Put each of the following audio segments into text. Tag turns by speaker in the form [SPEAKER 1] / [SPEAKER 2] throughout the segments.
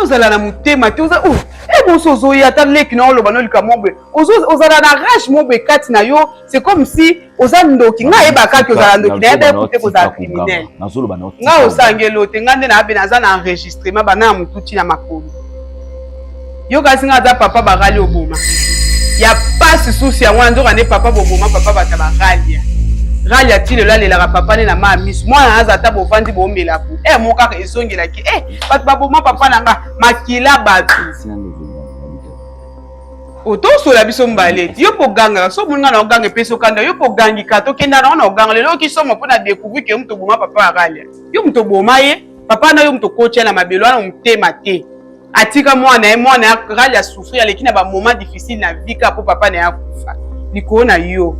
[SPEAKER 1] ozala na mutema te oza boso ozoya ata leki na oloba no lika mobe ozala na rage mobe kati na yo c'est comme si oza ndoki nga yeba kaki ozala ndoki na yeba écouter kozala criminel nga osangelo te nga nde na abe naza na enregistrement bana ya mututi na makolo yo kasi nga aza papa bagali oboma ya pasi susi ya wana nzoka nde papa boboma papa bata bagalia ralia ti lelo alelaka papa ne na maa miso mwana aza ata bovandi bomelako mo kaka ezongelaki bato baboma papa na nga makila bato otosola biso mbale ti yo poganga so moninga na oganga epeso kanda yo pogangika tokenda na wana oganga lelo okisoma mpo na découvrir ke moto boma papa aralia yo moto boma ye papa na yo moto kotia na mabelo wana motema te atika mwana ye mwana aralia souffrir aleki na bamoment difficile na vika mpo papa na ye akufa likolo na yo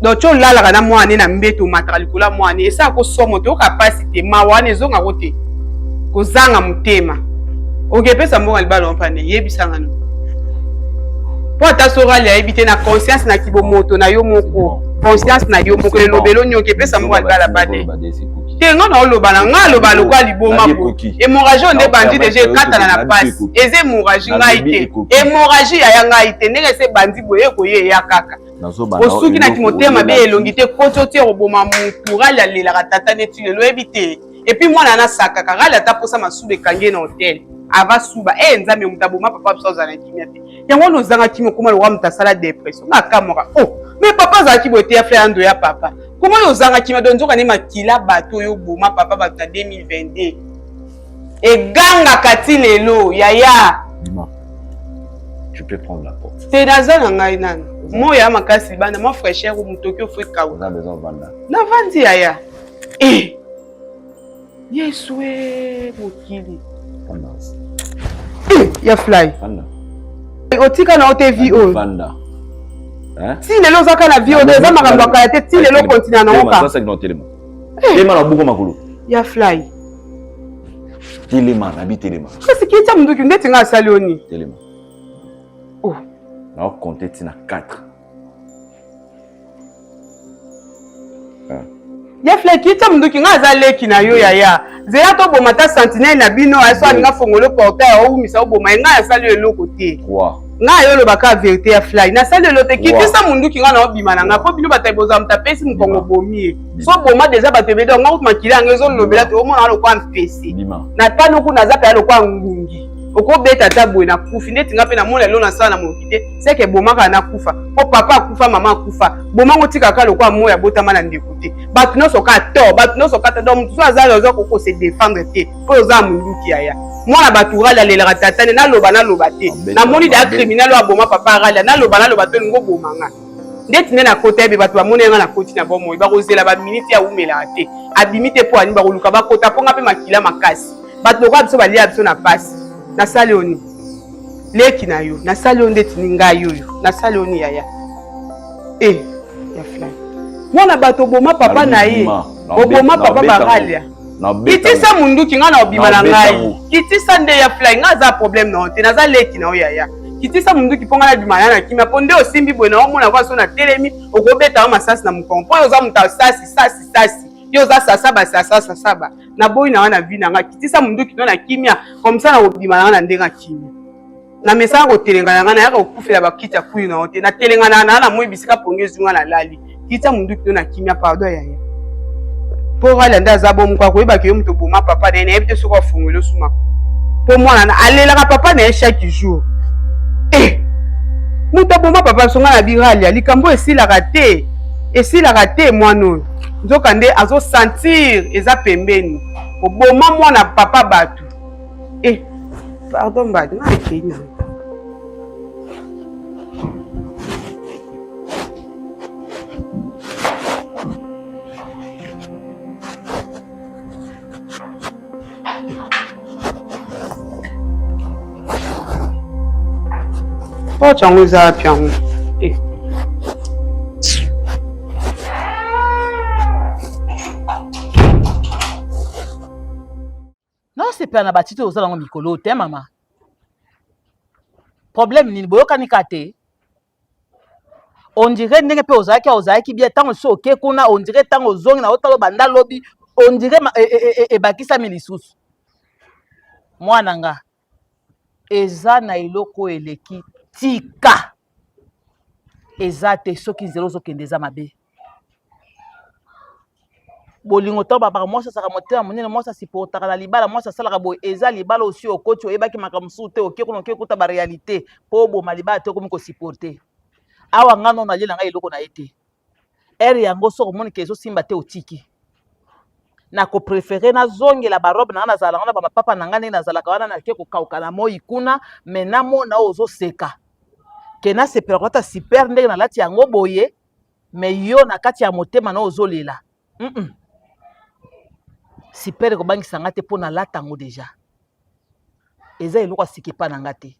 [SPEAKER 1] donc tu lalaka na mwana na mbeto mataka likolo mwana esa kosoma te okapasi te mawana ezonga ko te kozanga motema okepesa mbongo libala mpane yebisanga no po ata sorali ayebi te na conscience na kibomoto na yo moko conscience na yo moko lelobelo nyo okepesa mbongo libala bade te nga na oloba na nga aloba lokwa liboma po hémorragie onde bandi deja ekatana na pasi eza hémorragie ngai te hémorragie ya ngai te ndenge ese bandi boye koye ya kaka osuki na kimotema be elongi te koto te oboma mutu rali alelaka tata neti lelo oyebi te epuis mwana nasakaka rali ata posa masuba ekangi na hotel ava suba nzambe moto aboma papa biso ozala na kimia te yango wana ozanga kimia okoma lokwa moto asala dépression nga akamoka mais papa azalaki boye te ya frère ando ya papa koma oyo ozanga kimia do nzoka ne makila bato oyo oboma papa bato na 2022 egangaka ti lelo yaya
[SPEAKER 2] tu peux prendre la porte.
[SPEAKER 1] C'est naza na ngai nani. Moya makasi bana ma fraîcheur ou mutokyo fwe kawo.
[SPEAKER 2] On a besoin de vanda.
[SPEAKER 1] Na vandi yaya. Yeswe mokili.
[SPEAKER 2] Vanda.
[SPEAKER 1] Ya fly.
[SPEAKER 2] Vanda.
[SPEAKER 1] Otika na otevi o.
[SPEAKER 2] Vanda. Hein?
[SPEAKER 1] Si lelo zaka na vie o deza makambo ka te ti lelo continue na oka.
[SPEAKER 2] Ça c'est dans téléma. Téléma na buko makulu.
[SPEAKER 1] Ya fly.
[SPEAKER 2] Téléma na bi téléma.
[SPEAKER 1] Kasi ki ta munduki ndeti nga salioni.
[SPEAKER 2] Téléma.
[SPEAKER 1] Oh.
[SPEAKER 2] On compter tina 4.
[SPEAKER 1] Ya fleki ta munduki nga za leki na yo yaya. Zeya to boma ta sentinelle na bino aso alinga fongolo portail o misa o boma nga ya sali eloko te.
[SPEAKER 2] 3.
[SPEAKER 1] Nga yo lo baka vérité ya fly. Na sali elote ki tisa munduki nga na obima na nga po bino bataiboza mutapesi mukongo bomi. So boma déjà batebede nga makila ngezo lobela to omona lo kwa mpesi. Na tano ku na zapa lo kwa ngungi. Oko beta tabwe na kufi ndeti nga pe na mona lelo na sala mokite seke bomaka na kufa o papa akufa mama akufa bomango tika ka lokwa moya botama na ndekuti batu no soka to batu no soka to mutu azala ozo koko se défendre te po za munduki aya mwana batu rala lela tatane na loba te na moni da criminel wa boma papa rala na loba to ngo bomanga ndeti na kota be batu bamone nga na koti na bomo ba kozela ba minute ya umela te abimite po ani ba koluka ba kota po nga pe makila makasi batu lokwa biso balia biso na pasi na sali oni leki na yo na sali onde tininga yoyo na sali oni yaya ya fly mwana bato boma papa na ye oboma papa bagalia kitisa munduki nga na obima na ngai kitisa nde ya fly nga za problème na te naza leki na yo yaya kitisa munduki ponga na bima na kimia ponde osimbi boye na omona kwa so na telemi okobeta masasi na mukongo po oza muta sasi yo za sasaba na boy na wana vi na nga kitisa munduki no na kimia comme ça na obima na ndenga kimia na mesa ko telenga na ya ko kufela bakita kuyi na hote na telenga na moyi bisika pongezi nga na lali kitisa munduki no na kimia pardon yaya po wala ndaza bomu kwa koyeba ke yo muto boma papa na ye bite soko fungelo suma po mwana na alela ka papa na chaque jour muto boma papa songa na birali likambo esilaka te mwana nzoka nde azo sentir eza pembeni oboma mwana papa batu pardon badi na kenya po changu eza piango
[SPEAKER 3] non c'est pas na batite ozala ngo mikolo te mama problème nini boyokani kate on dirait ndenge pe ozalaki bien tant soke kuna on dirait tant ozongi na otalo banda lobi on dirait ebakisa milisusu mwana nga eza na eloko eleki tika eza te soki nzela ozokende eza mabe bolingo to babaka mwasi asaka motema monene mwasi asipotaka na libala mwasi asalaka boye eza libala osi okoti oyebaki makambo mosusu te oke kuna oke kuta barealité mpo oboma libala te okomi kosiporte awa nga no nalie na ngai eloko na ye te ere yango soko omonike ezosimba te otiki nakoprefere nazongela barobe na nga nazala ngo na bamapapa na nga ndenge nazalaka wana nake kokauka na moi kuna me namona oyo ozoseka ke nasepelaka ata super ndenge nalati yango boye me yo na kati ya motema na ozolela super ekobangisa nga te mpo nalata yango deja eza eloko asiki epa na nga te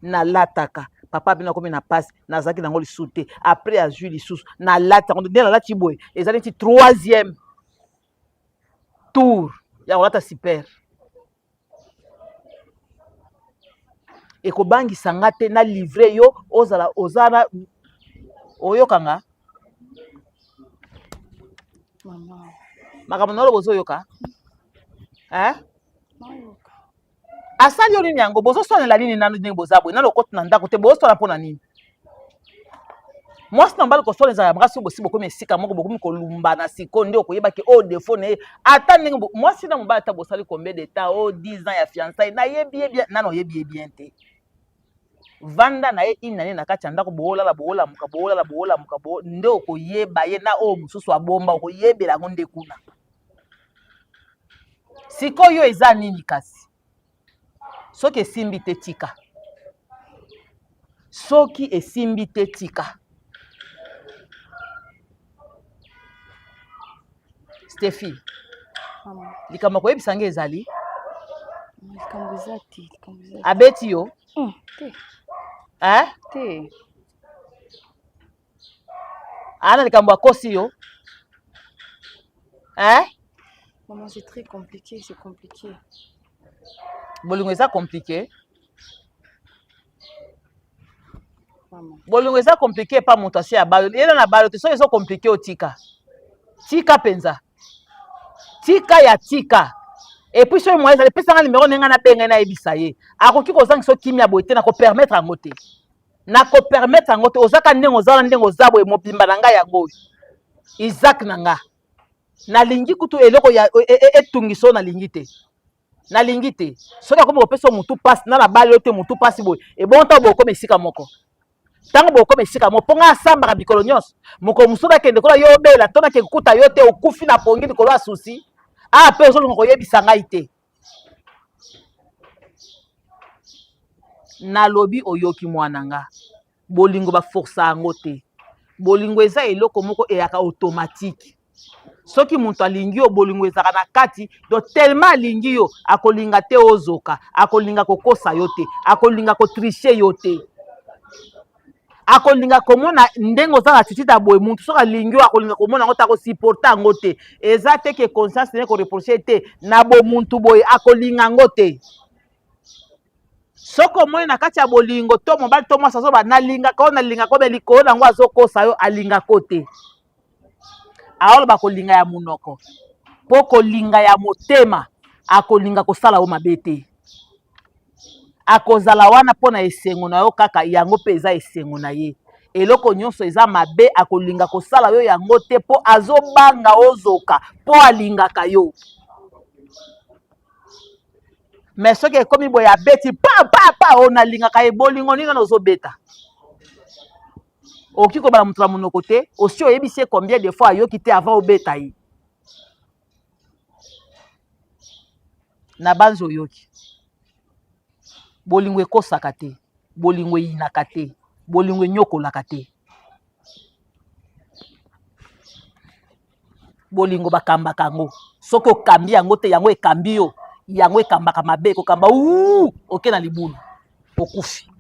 [SPEAKER 3] nalataka papa bino akomi na pasi nazalaki nango lisusu te apres azwi lisusu nalata yango nde nalati boye eza neti 3e tour ya kolata super ekobangisa nga te na livre yo ozala ozala oyokanga makambo na olo bozoyoka asali yo nini yango bozoswanela nini nano ndenge boza boye nano okoti na ndako te bozoswana mpo na nini mwasi na mbali koswana ezala mwasi bosi bokomi esika moko bokomi kolumba na siko nde okoyebaki o defo na ye ata ndenge mwasi na mobali ata bosali combien de temps o 10 ans ya fiançaille nayebi ye bien nano oyebi ye bien te vanda na ye inane na kati ya ndako boolala boolamuka nde okoyeba ye na oyo mosusu abomba okoyebela yango nde kuna sikoyo eza nini kasi soki esimbi te tika soki esimbi te tika Stephie likambo koyebisa nge ezali abeti yo
[SPEAKER 4] te
[SPEAKER 3] ana likambo akosi yo
[SPEAKER 4] maman c'est très compliqué, c'est compliqué.
[SPEAKER 3] bolingo eza compliqué
[SPEAKER 4] Maman
[SPEAKER 3] bolingo eza compliqué pa moto asi ya balo yena na balo te soki eza compliqué otika tika penza tika ya tika epuis soki moye ezali pesanga nimero ndenge nabenga ye nayebisa ye akoki kozangisa okimia boye te nakopermettre yango te nakopermettre yango te ozaka ndenge ozala ndenge oza boye mobimba na ngai yango oyo Isaac na nga nalingi kutu eloko ya etungisa oyo nalingi te soki akomi kopesa mutu pasi na na bali oyo te mutu pasi boye ebongo ntango bokoma esika moko ntango bokoma esika moko mpo ngai asambaka bikolo nyonso mokolo mosusu nakende kola yo obela to nakende kuta yo te okufi na pongi likolo ya susi mpe ozolinga koyebisa ngai te nalobi oyoki mwana nga bolingo baforsa yango te bolingo eza eloko moko eyaka automatique soki moto alingi yo bolingo ezaka na kati do tellement alingi yo akolinga te ozoka akolinga kokosa yo te akolinga kotriche yo te akolinga komona ndenge oza na attitude ya boye muntu soki alingi yo akolinga komona yango te akosiporte yango te eza te ke conscience ne koreproche te na bomuntu boye akolinga yango te soki omoni na kati ya bolingo to mobali to mwasi azoba nalingaka oyo nalingaka oyo likolo nango azokosa yo alingako te aoloba kolinga ya munoko mpo kolinga ya motema akolinga kosala yo mabe te akozala wana mpo na esengo na yo kaka yango mpe eza esengo na ye eloko nyonso eza mabe akolinga kosala yo yango te mpo azobanga ozoka mpo alingaka yo me soki ekomi boye abeti pa oyo nalingaka ye bolingo nini wana ozobeta okoki kobala moto na monoko te osi oyebisi ye combien de fois ayoki te avant obeta ye na banzi oyoki bolingo ekosaka te bolingo eyinaka te bolingo enyokolaka te bolingo bakambaka yango soki okambi yango te yango ekambi yo yango ekambaka mabe kokamba oke na libulu okufi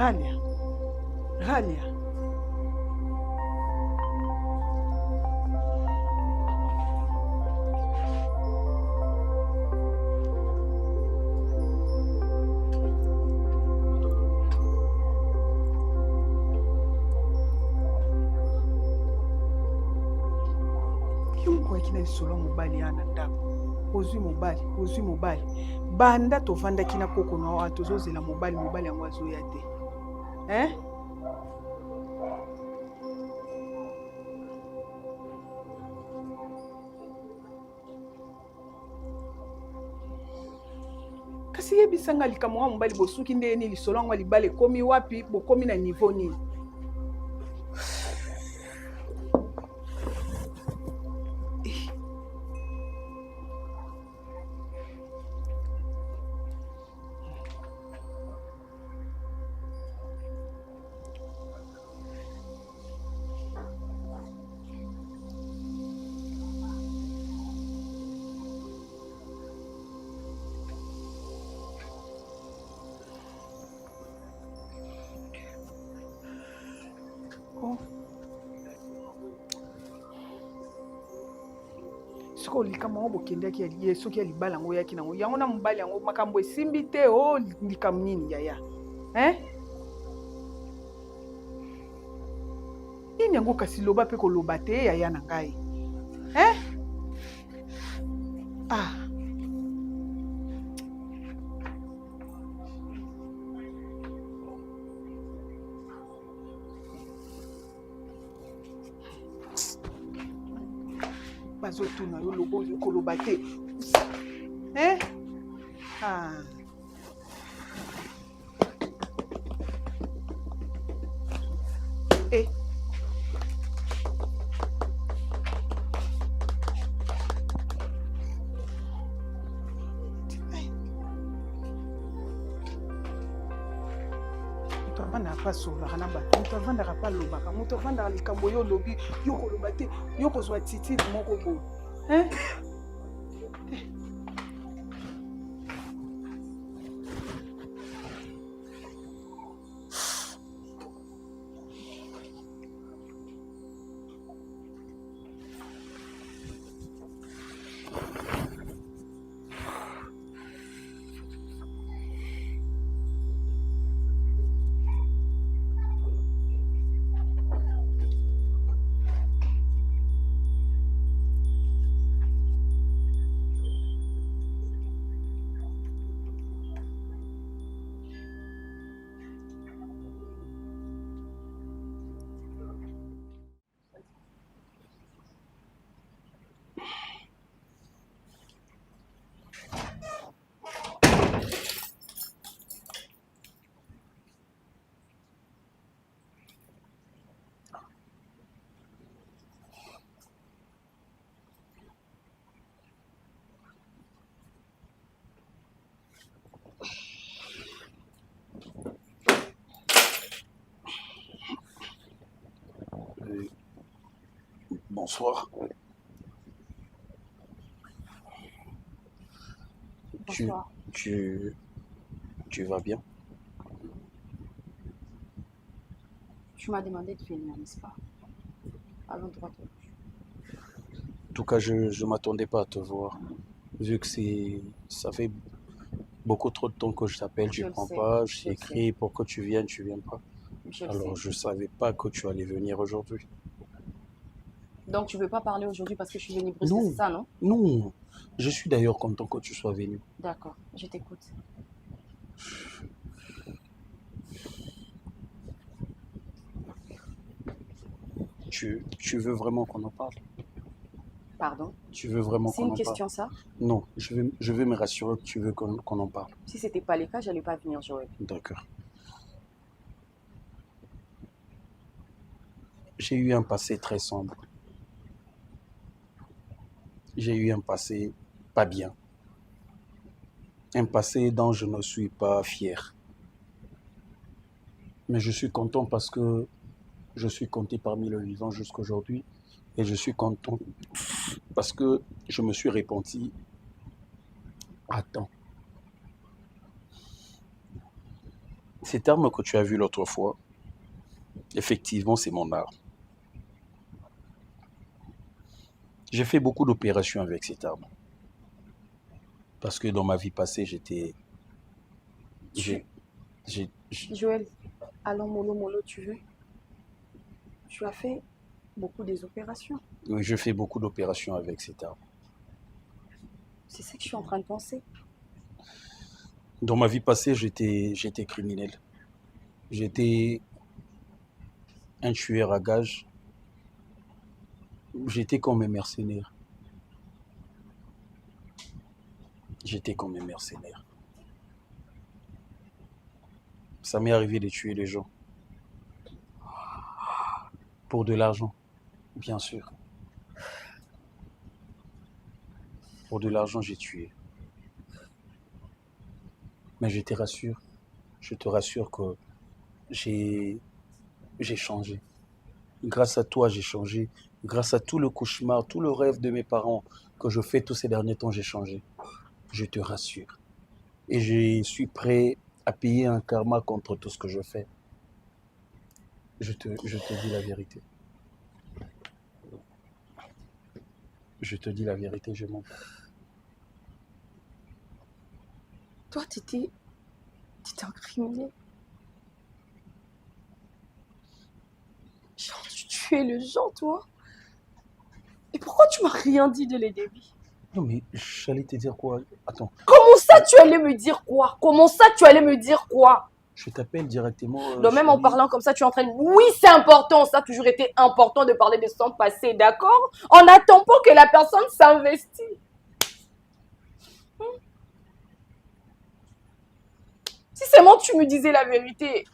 [SPEAKER 5] Ralia. Ralia. Kina lisolo mobali yana ndako ozwi mobali banda tovandaki na koko na wa tozozela mobali yango azoya te kasi yebisanga likambo wa mobali bosuki nde ni lisolo yango libala ekomi wapi bokomi na niveau nini siko likambo yango bokendaki ye soki ya libala yango oyaki nango yango na mobali yango makambo esimbi te o likambo nini yaya nini yango kasi loba mpe koloba te yaya na ngai bazotuna yo lobo koloba te moto avandaka pa solaka na bato moto avandaka pa lobaka moto avandaka likambo yo lobi yo koloba te yo kozwa titili moko boye
[SPEAKER 6] Bonsoir.
[SPEAKER 4] Bonsoir.
[SPEAKER 6] Tu vas bien?
[SPEAKER 4] Tu m'as demandé de venir, n'est-ce pas? Allons droit au but.
[SPEAKER 6] En tout cas, je ne m'attendais pas à te voir. Vu que ça fait beaucoup trop de temps que je t'appelle, tu ne prends pas. J'écris pour que tu viennes pas. Alors, je ne savais pas que tu allais venir aujourd'hui.
[SPEAKER 4] Donc, tu ne veux pas parler aujourd'hui parce que je suis venue brusque, c'est ça, non?
[SPEAKER 6] Non. Je suis d'ailleurs content que tu sois venu.
[SPEAKER 4] D'accord, je t'écoute.
[SPEAKER 6] Tu veux vraiment qu'on en parle?
[SPEAKER 4] Pardon?
[SPEAKER 6] Tu veux vraiment qu'on en parle?
[SPEAKER 4] C'est une question, ça?
[SPEAKER 6] Non, je veux me rassurer que tu veux qu'on en parle.
[SPEAKER 4] Si ce n'était pas le cas, je n'allais pas venir, Joël.
[SPEAKER 6] D'accord. J'ai eu un passé très sombre. J'ai eu un passé pas bien. Un passé dont je ne suis pas fier. Mais je suis content parce que je suis compté parmi les vivants jusqu'à aujourd'hui. Et je suis content parce que je me suis repenti à temps. Cette arme que tu as vue l'autre fois, effectivement, c'est mon arme. J'ai fait beaucoup d'opérations avec cette arme. Parce que dans ma vie passée, j'étais...
[SPEAKER 4] Joël, allons mollo, tu veux? Tu as fait beaucoup des opérations.
[SPEAKER 6] Oui, je fais beaucoup d'opérations avec cette arme.
[SPEAKER 4] C'est ce que je suis en train de penser.
[SPEAKER 6] Dans ma vie passée, j'étais criminel. J'étais un tueur à gages. J'étais comme un mercenaire. Ça m'est arrivé de tuer les gens. Pour de l'argent, bien sûr. Pour de l'argent, j'ai tué. Mais je te rassure que j'ai changé. Grâce à toi, j'ai changé. Grâce à tout le cauchemar, tout le rêve de mes parents que je fais tous ces derniers temps, j'ai changé. Je te rassure. Et je suis prêt à payer un karma contre tout ce que je fais. Je te dis la vérité. Je te dis la vérité, je mens pas.
[SPEAKER 4] Toi, t'étais un criminel. Genre, tu tuais les gens, toi. Et pourquoi tu m'as rien dit de les débits?
[SPEAKER 6] Non, mais j'allais te dire quoi? Attends.
[SPEAKER 4] Comment ça, tu allais me dire quoi?
[SPEAKER 6] Je t'appelle directement.
[SPEAKER 4] Donc, même en parlant comme ça, tu es en train de... Oui, c'est important. Ça a toujours été important de parler de son passé, d'accord? On n'attend pas que la personne s'investisse. Si seulement tu me disais la vérité.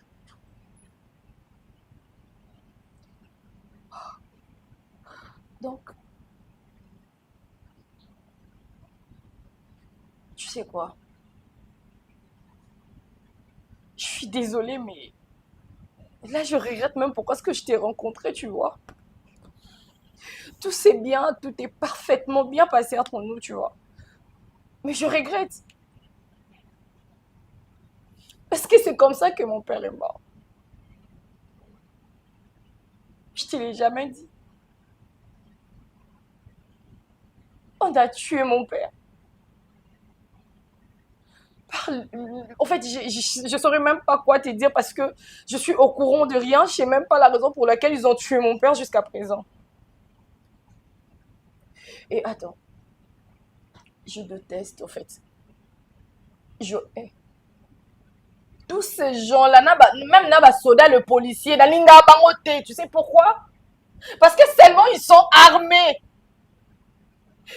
[SPEAKER 4] Donc, tu sais quoi? Je suis désolée, mais là, je regrette même pourquoi est-ce que je t'ai rencontré, tu vois. Tout s'est bien, tout est parfaitement bien passé entre nous, tu vois. Mais je regrette. Parce que c'est comme ça que mon père est mort. Je te l'ai jamais dit. On a tué mon père. En fait, je ne saurais même pas quoi te dire parce que je suis au courant de rien. Je ne sais même pas la raison pour laquelle ils ont tué mon père jusqu'à présent. Et attends. Je déteste, en fait. Je hais. Tous ces gens-là, même Naba Soda, le policier, Nalinga Bangote, tu sais pourquoi? Parce que seulement ils sont armés.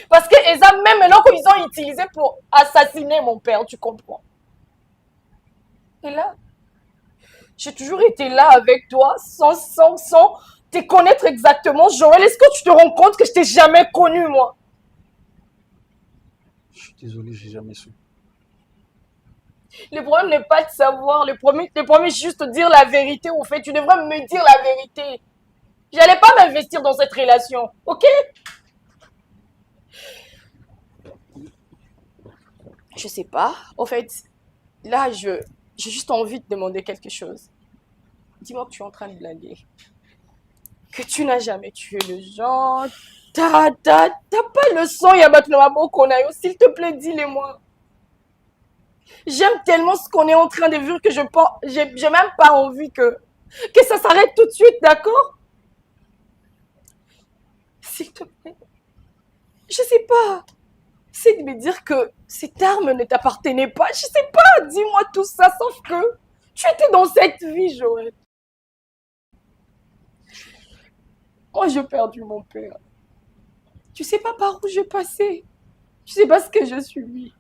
[SPEAKER 4] Parce que même maintenant qu'ils ont utilisé pour assassiner mon père, tu comprends? Et là, j'ai toujours été là avec toi, sans te connaître exactement. Joël, est-ce que tu te rends compte que je t'ai jamais connu, moi?
[SPEAKER 6] Je suis désolé, j'ai jamais su.
[SPEAKER 4] Le problème n'est pas de savoir, le problème est juste de dire la vérité. Au fait, tu devrais me dire la vérité. J'allais pas m'investir dans cette relation, ok? Je sais pas. Au fait, là, j'ai juste envie de demander quelque chose. Dis-moi que tu es en train de blaguer. Que tu n'as jamais tué les gens. T'as pas le sang, Yabatouamabo Konayo. S'il te plaît, dis-le-moi. J'aime tellement ce qu'on est en train de vivre que j'ai même pas envie que ça s'arrête tout de suite, d'accord? S'il te plaît. Je sais pas. C'est de me dire que cette arme ne t'appartenait pas. Je sais pas, dis-moi tout ça, sauf que tu étais dans cette vie, Joël. Moi, j'ai perdu mon père. Tu sais pas par où j'ai passé. Tu sais pas ce que je suis.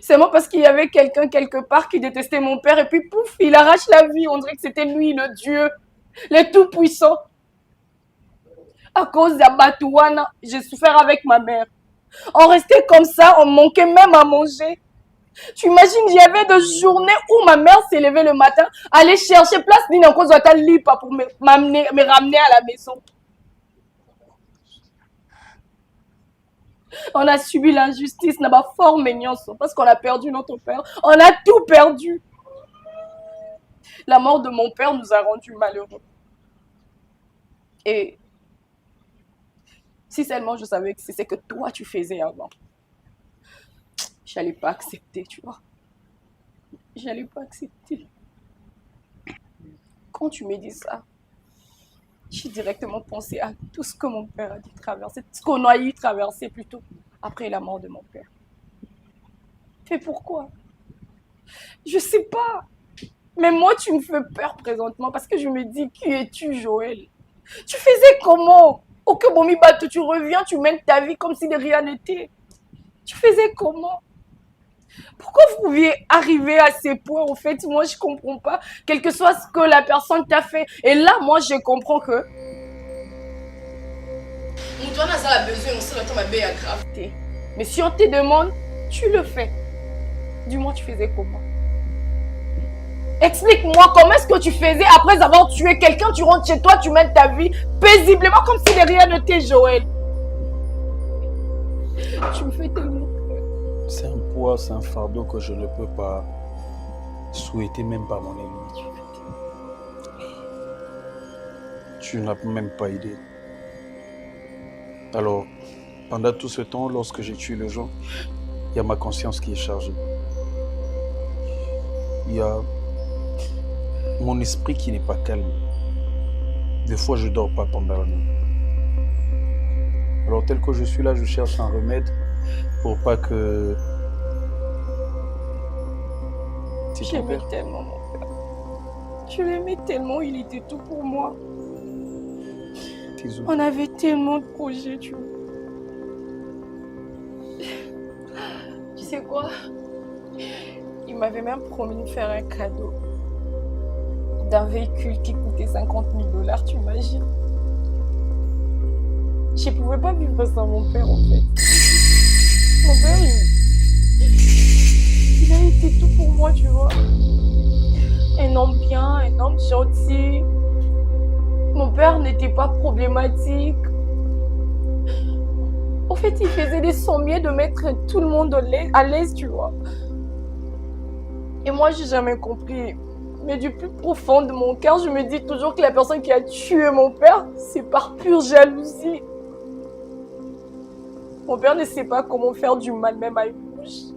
[SPEAKER 4] C'est moi parce qu'il y avait quelqu'un quelque part qui détestait mon père et puis pouf, il arrache la vie. On dirait que c'était lui, le Dieu, le Tout-Puissant. À cause d'Abatouana, j'ai souffert avec ma mère. On restait comme ça, on manquait même à manger. Tu imagines, il y avait des journées où ma mère s'est levée le matin, allait chercher place pour me ramener à la maison. On a subi l'injustice, n'a pas fort mignon, parce qu'on a perdu notre père. On a tout perdu. La mort de mon père nous a rendus malheureux. Et si seulement je savais que c'est ce que toi tu faisais avant, j'allais pas accepter, tu vois. J'allais pas accepter. Quand tu me dis ça, j'ai directement pensé à tout ce que mon père a dû traverser, ce qu'on a eu traverser plutôt après la mort de mon père. Mais pourquoi? Je sais pas. Mais moi, tu me fais peur présentement parce que je me dis, qui es-tu, Joël? Tu faisais comment? Ok, bon, tu reviens, tu mènes ta vie comme si de rien n'était. Tu faisais comment? Pourquoi vous pouviez arriver à ces points? En fait, moi, je comprends pas. Quel que soit ce que la personne t'a fait. Et là, moi, je comprends que... Mais si on te demande, tu le fais. Dis-moi, tu faisais comment? Explique-moi comment est-ce que tu faisais après avoir tué quelqu'un, tu rentres chez toi, tu mènes ta vie paisiblement comme si de rien n'était, Joël. Tu me fais tellement peur.
[SPEAKER 6] C'est un poids, c'est un fardeau que je ne peux pas souhaiter même pas mon ennemi. Tu n'as même pas idée. Alors, pendant tout ce temps, lorsque j'ai tué les gens, il y a ma conscience qui est chargée. Il y a mon esprit qui n'est pas calme. Des fois, je ne dors pas pendant la nuit. Alors, tel que je suis là, je cherche un remède pour pas que...
[SPEAKER 4] J'aimais tellement mon père. Je l'aimais tellement, il était tout pour moi. On avait tellement de projets, tu vois. Tu sais quoi? Il m'avait même promis de faire un cadeau d'un véhicule qui coûtait 50 000 $, tu imagines? Je ne pouvais pas vivre sans mon père, en fait. Mon père, il a été tout pour moi, tu vois. Un homme bien, un homme gentil. Mon père n'était pas problématique. En fait, il faisait de son mieux de mettre tout le monde à l'aise, tu vois. Et moi, j'ai jamais compris. Mais du plus profond de mon cœur, je me dis toujours que la personne qui a tué mon père, c'est par pure jalousie. Mon père ne sait pas comment faire du mal même à une mouche.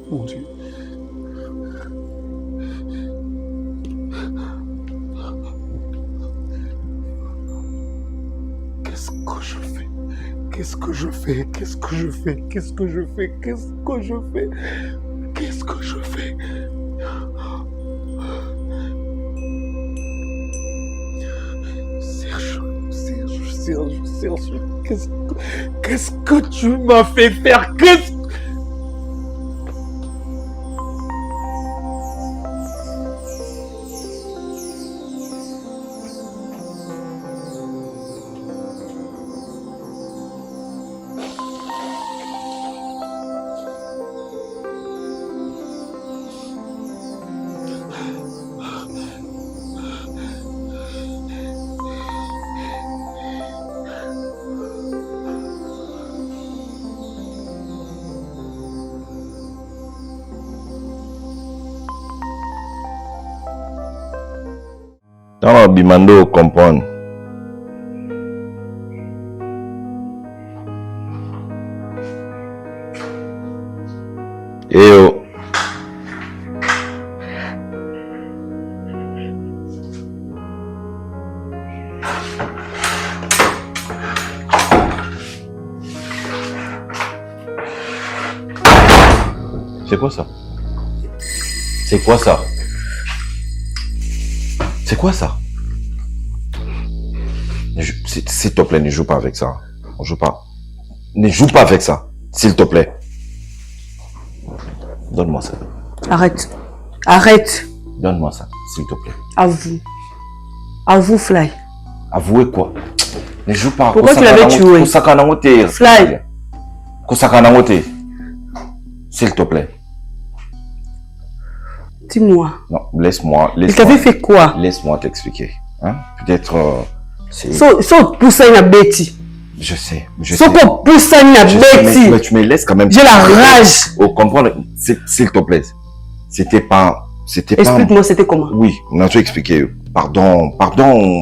[SPEAKER 6] Mon Dieu. Qu'est-ce que je fais? Qu'est-ce que je fais? Qu'est-ce que je fais? Qu'est-ce que je fais? Qu'est-ce que je fais? Qu'est-ce que je fais? Serge, qu'est-ce que tu m'as fait faire?
[SPEAKER 7] Dans Bimando comprendre. Et oh.
[SPEAKER 2] C'est quoi ça? C'est quoi ça? C'est quoi ça? S'il te plaît, ne joue pas avec ça. On joue pas. Ne joue pas avec ça, s'il te plaît. Donne-moi ça.
[SPEAKER 1] Arrête. Arrête.
[SPEAKER 2] Donne-moi ça, s'il te plaît.
[SPEAKER 1] Avoue. Avoue, Fly.
[SPEAKER 2] Avouez quoi? Ne joue pas.
[SPEAKER 1] Pourquoi tu l'avais tué?
[SPEAKER 2] Fly. S'il te plaît.
[SPEAKER 1] Dis-moi.
[SPEAKER 2] Non, laisse-moi.
[SPEAKER 1] Il t'avait fait quoi?
[SPEAKER 2] Laisse-moi t'expliquer. Hein? Peut-être c'est...
[SPEAKER 1] So pousser une Betty.
[SPEAKER 2] Je sais.
[SPEAKER 1] So pour pousser une Betty.
[SPEAKER 2] Mais tu me laisses quand même.
[SPEAKER 1] J'ai la rage.
[SPEAKER 2] Oh, comprendre. S'il te plaît. C'était pas...
[SPEAKER 1] Explique-moi, c'était comment?
[SPEAKER 2] Oui, on a tout expliqué. Pardon.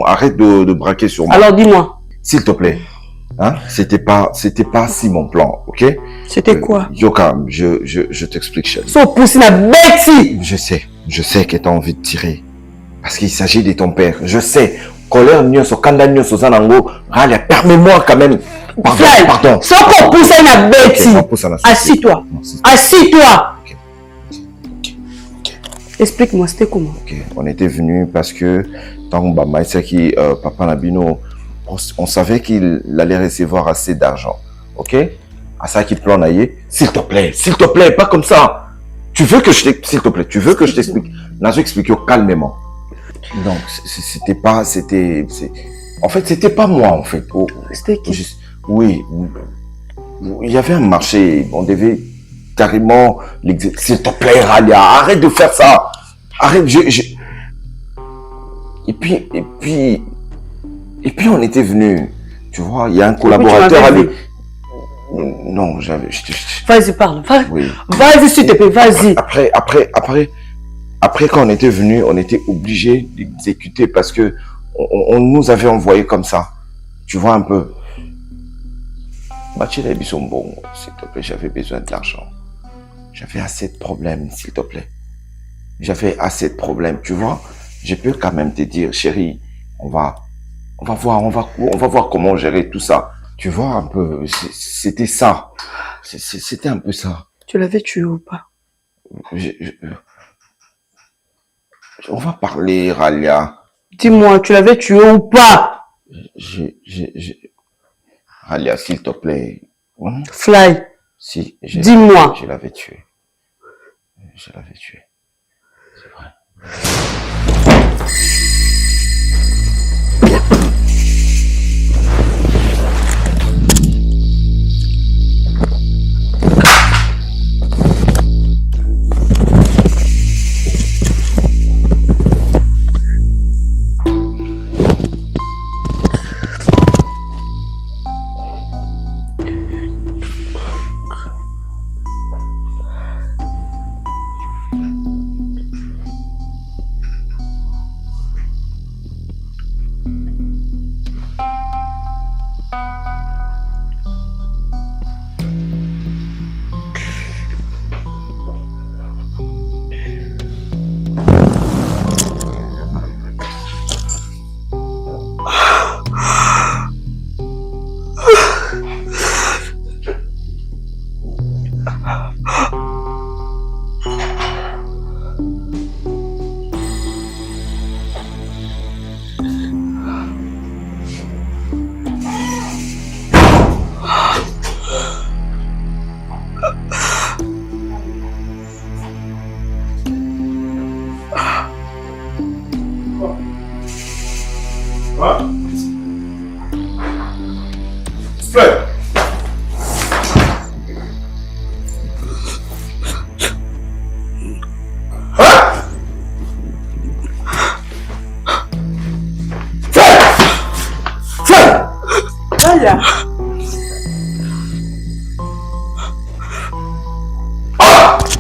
[SPEAKER 2] Arrête de braquer sur moi.
[SPEAKER 1] Alors dis-moi.
[SPEAKER 2] S'il te plaît. Hein? C'était pas si mon plan, ok?
[SPEAKER 1] C'était quoi?
[SPEAKER 2] Yoka, je t'explique, chérie.
[SPEAKER 1] So pousser une Betty.
[SPEAKER 2] Je sais que tu as envie de tirer. Parce qu'il s'agit de ton père. Je sais. Colère nyoso, kanda nyoso, zanango. Ralia, permets-moi quand même. Pardon.
[SPEAKER 1] So pour pousser une Betty. Assis-toi. Assis-toi.
[SPEAKER 2] Okay.
[SPEAKER 1] Explique-moi, c'était comment?
[SPEAKER 2] Ok, on était venu parce que tant que Papa Nabino, on savait qu'il allait recevoir assez d'argent. Ok? À ça qu'il plan naïe. S'il te plaît, pas comme ça. Tu veux que je t'explique? S'il te plaît, tu veux que je t'explique? Nazo explique calmement. Donc, c'était pas, en fait, c'était pas moi, en fait. Oh,
[SPEAKER 1] c'était qui?
[SPEAKER 2] Oui. Il y avait un marché, on devait carrément l'exécuter. S'il te plaît, Ralia, arrête de faire ça. Arrête, Et puis, on était venu. Tu vois, il y a un collaborateur avec... Non,
[SPEAKER 1] Vas-y, parle.
[SPEAKER 2] Oui.
[SPEAKER 1] Vas-y, s'il te plaît, vas-y.
[SPEAKER 2] Après, quand on était venu, on était obligé d'exécuter parce que on nous avait envoyé comme ça. Tu vois un peu. S'il te plaît, j'avais besoin de l'argent. J'avais assez de problèmes, s'il te plaît. J'avais assez de problèmes, tu vois. Je peux quand même te dire, chérie, on va voir comment gérer tout ça. Tu vois un peu, c'était ça. C'était un peu ça.
[SPEAKER 1] Tu l'avais tué ou pas?
[SPEAKER 2] On va parler, Ralia.
[SPEAKER 1] Dis-moi, tu l'avais tué ou pas?
[SPEAKER 2] Ralia, s'il te plaît.
[SPEAKER 1] Fly.
[SPEAKER 2] Si,
[SPEAKER 1] dis-moi.
[SPEAKER 2] Je l'avais tué. C'est vrai.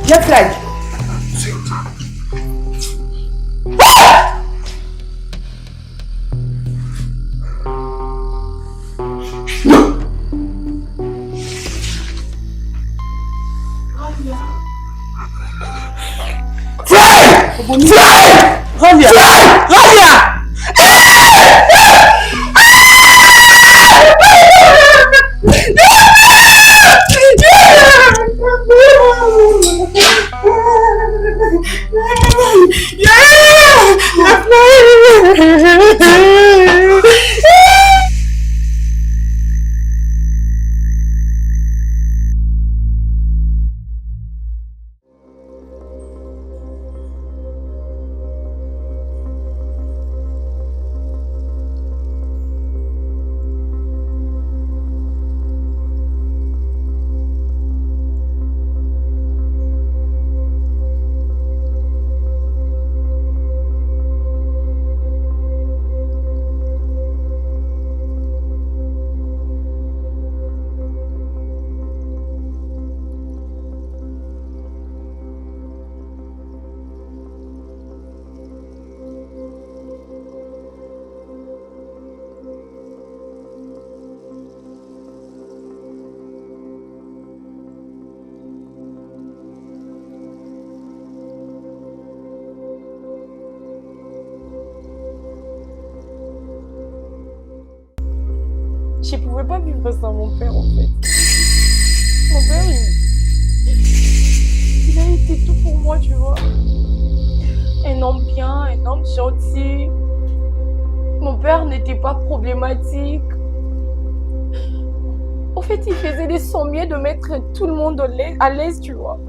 [SPEAKER 1] Viens, Flag.
[SPEAKER 4] Je ne pouvais pas vivre sans mon père, en fait. Mon père, il a été tout pour moi, tu vois. Un homme bien, un homme gentil. Mon père n'était pas problématique. En fait, il faisait de son mieux de mettre tout le monde à l'aise, tu vois.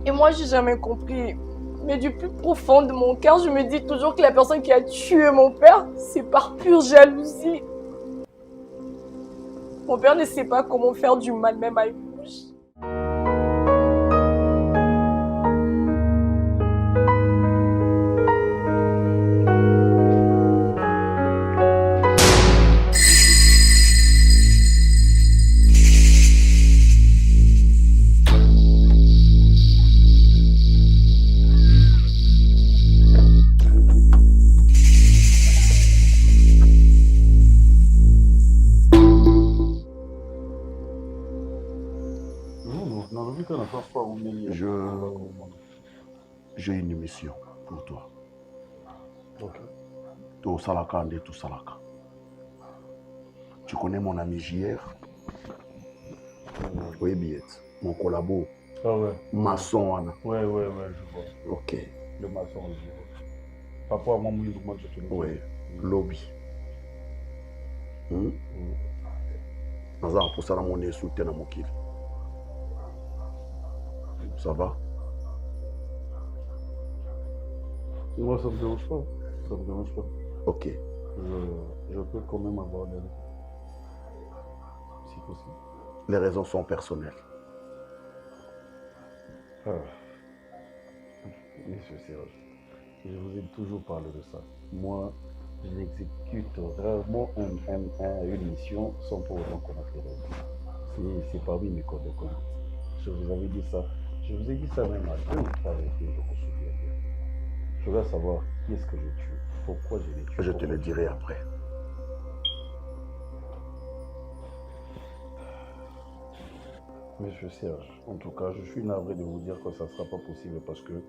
[SPEAKER 4] Et moi, j'ai jamais compris. Mais du plus profond de mon cœur, je me dis toujours que la personne qui a tué mon père, c'est par pure jalousie. Mon père ne sait pas comment faire du mal même à une mouche.
[SPEAKER 8] J'ai une mission pour toi. Tout salaka et tout salaka. Tu connais mon ami JR? Oui, bien. Mon collabo.
[SPEAKER 9] Ah ouais.
[SPEAKER 8] Maçon, Anna.
[SPEAKER 9] Ouais, je vois.
[SPEAKER 8] Ok.
[SPEAKER 9] Le maçon, je vois. Papa, moi, je te le dis.
[SPEAKER 8] Oui. Lobby. Pour ça, mon nez soutien à mon kill. Ça va?
[SPEAKER 9] Moi, ça me dérange pas. Ça me dérange pas.
[SPEAKER 8] Ok.
[SPEAKER 9] Je peux quand même avoir des raisons. Si possible.
[SPEAKER 8] Les raisons sont personnelles.
[SPEAKER 9] Monsieur Serge, je vous ai toujours parlé de ça. Moi, j'exécute rarement une mission sans pour autant connaître les raisons. C'est parmi mes codes de conduite. Je vous avais dit ça. Je vous ai dit ça même à 2 ou 3 reprises, je me souviens bien. Je veux savoir qui est-ce que j'ai tué, pourquoi je l'ai tué.
[SPEAKER 8] Je te le dirai après.
[SPEAKER 9] Monsieur Serge, en tout cas, je suis navré de vous dire que ça ne sera pas possible parce que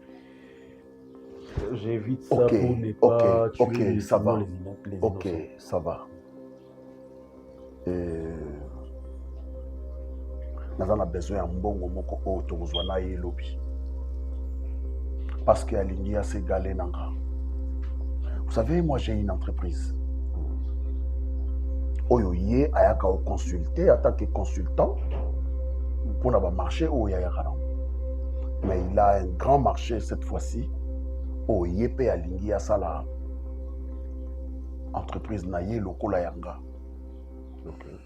[SPEAKER 9] j'évite ça pour ne pas tuer
[SPEAKER 8] ça va.
[SPEAKER 9] les
[SPEAKER 8] Ok,
[SPEAKER 9] innocents.
[SPEAKER 8] ça va. Nous avons besoin d'un bon moment pour que lobby. Parce que Alingi a ses galets nanga. Vous savez, moi j'ai une entreprise. Oyoye ayaka au consulter en tant que consultant pour le marché Oyayakaram. Mais il a un grand marché cette fois-ci. Oye pe Alingi a ça la entreprise naye lokola yanga. Okay.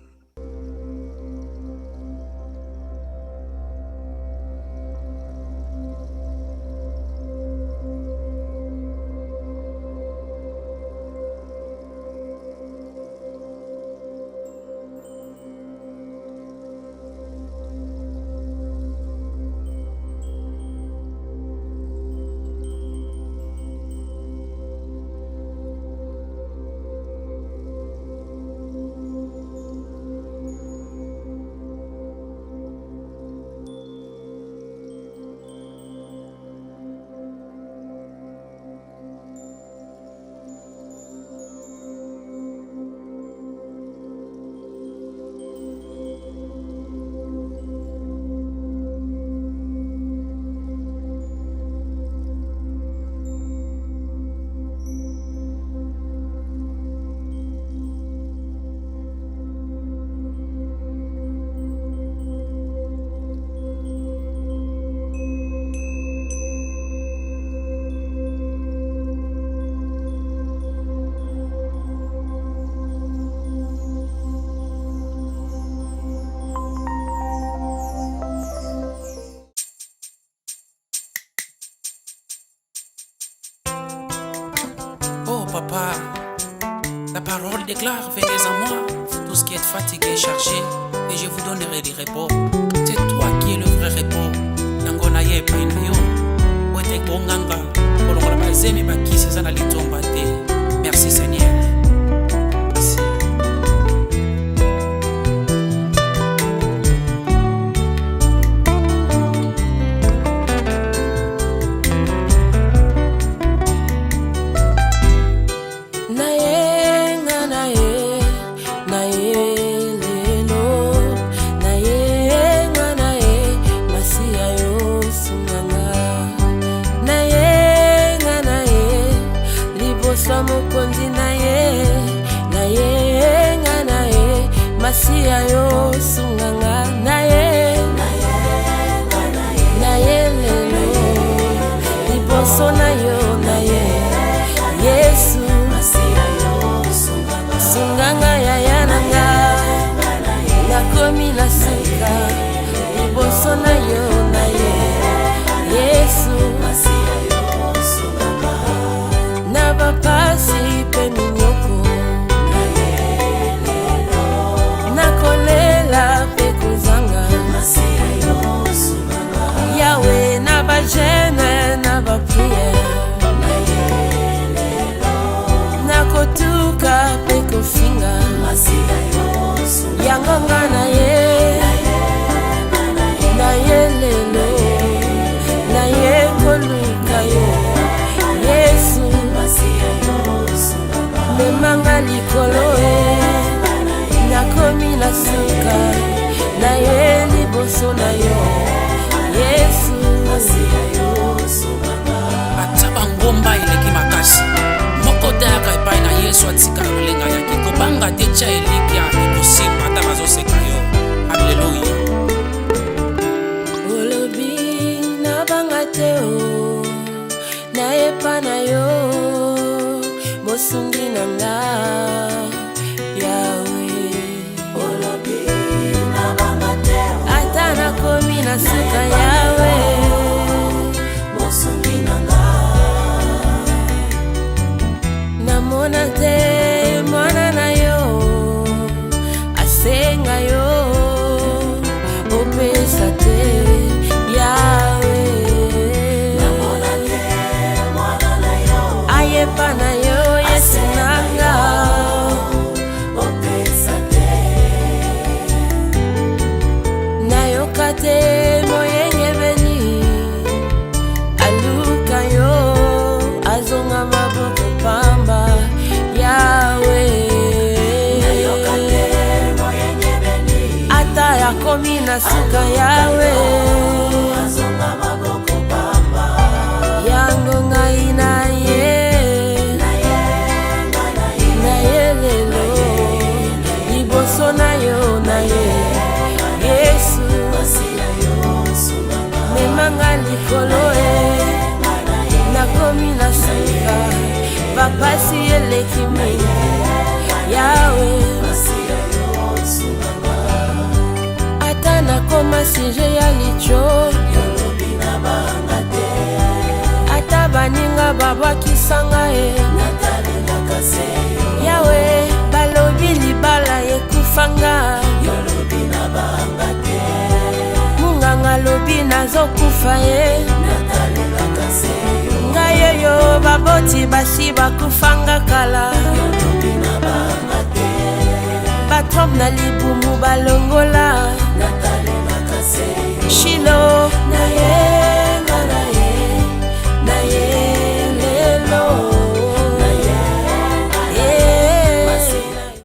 [SPEAKER 10] papa. Ta parole déclare, venez à moi, tout ce qui est fatigué et chargé, et je vous donnerai du repos. C'est toi qui es le vrai repos. Nangona ye painayo, wete konganga, kolongola bazeme bakisi sana litomba te. Merci Seigneur. Merci.
[SPEAKER 11] Masia yo sunganga naye naye lelo liboso na yo naye Yesu masia yo sunganga ya yananga nakomi na suka liboso na yo naye Yesu masia yo sunganga na bapasi pe minyoko Yahweh na ba jeune na ba prière na kotuka pe kofinga yangonga na ye lelo na ye koluka yo Yesu memanga likolo nakomi na suka na ye liboso na yo Yesu
[SPEAKER 10] ataba ngomba ileki makasi moko daka epai na Yesu atika lolenga yaki kobanga te tya eliki ya ekosimba ata bazoseka yo. Haleluya.
[SPEAKER 11] olobi na banga te o na epa na yo mosungi na nga Yahweh olobi na banga te o ata nakomi na suka Yahweh mosungi na nga namona te mwana na yo asenga yo opesa te Yahweh namona te mwana na yo ayepa na yo Yesu nanga opesa te nayoka te moyenge beni aluka yo azonga maboko pamba Yahweh nayoka te moyenge beni ata yakomi na suka Yahweh azonga maboko pamba yango ngai na ye lelo liboso na yo na ye Yesu memanga likolo nakomi na suka bapasi eleki mingi Yahweh ata nakoma sije ya licho ata baninga babwakisanga ye Yahweh balobi libala ekufanga munganga lobi nazokufa ye ngai oyo baboti basi bakufanga kala batrompe na libumu balongola Shilo